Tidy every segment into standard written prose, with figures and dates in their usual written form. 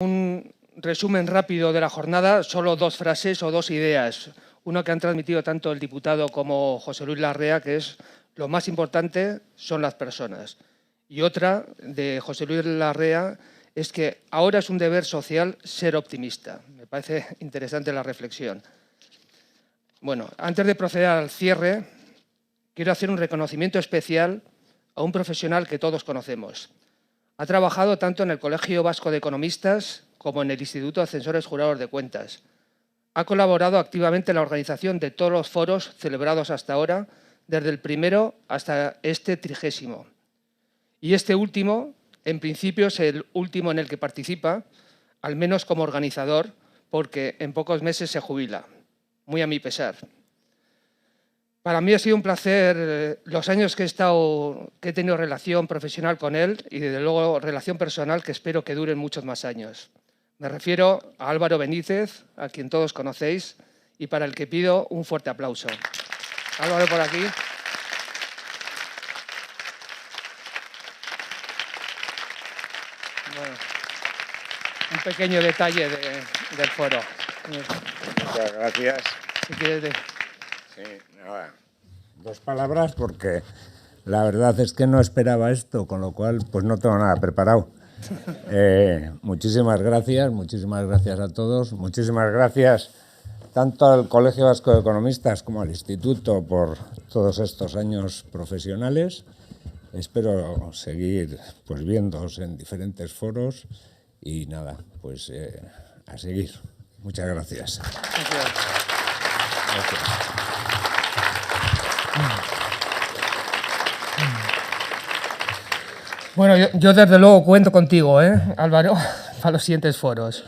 Un resumen rápido de la jornada, solo dos frases o dos ideas. Una que han transmitido tanto el diputado como José Luis Larrea, que es lo más importante son las personas. Y otra de José Luis Larrea es que ahora es un deber social ser optimista. Me parece interesante la reflexión. Bueno, antes de proceder al cierre, quiero hacer un reconocimiento especial a un profesional que todos conocemos. Ha trabajado tanto en el Colegio Vasco de Economistas como en el Instituto de Asesores Jurados de Cuentas. Ha colaborado activamente en la organización de todos los foros celebrados hasta ahora, desde el primero hasta este 30º. Y este último, en principio, es el último en el que participa, al menos como organizador, porque en pocos meses se jubila, muy a mi pesar. Para mí ha sido un placer los años que he tenido relación profesional con él y, desde luego, relación personal que espero que duren muchos más años. Me refiero a Álvaro Benítez, a quien todos conocéis, y para el que pido un fuerte aplauso. Álvaro, por aquí. Bueno, un pequeño detalle del foro. Muchas gracias. Si quieres Sí, nada. Dos palabras porque la verdad es que no esperaba esto, con lo cual pues no tengo nada preparado. Muchísimas gracias a todos, muchísimas gracias tanto al Colegio Vasco de Economistas como al Instituto por todos estos años profesionales. Espero seguir pues viéndoos en diferentes foros y nada, pues a seguir. Muchas gracias. Gracias. Bueno, yo desde luego cuento contigo, Álvaro, para los siguientes foros.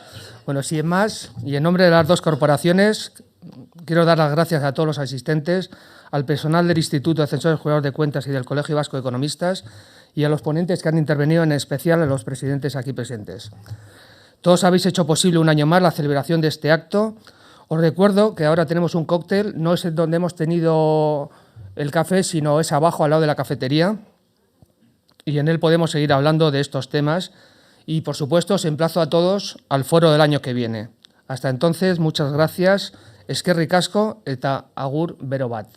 Bueno, sin más, y en nombre de las dos corporaciones, quiero dar las gracias a todos los asistentes, al personal del Instituto de Asesores Jurados de Cuentas y del Colegio Vasco de Economistas y a los ponentes que han intervenido, en especial a los presidentes aquí presentes. Todos habéis hecho posible un año más la celebración de este acto. Os recuerdo que ahora tenemos un cóctel, no es donde hemos tenido el café, sino es abajo, al lado de la cafetería, y en él podemos seguir hablando de estos temas. Y, por supuesto, os emplazo a todos al foro del año que viene. Hasta entonces, muchas gracias. Eskerrik asko eta agur bero bat.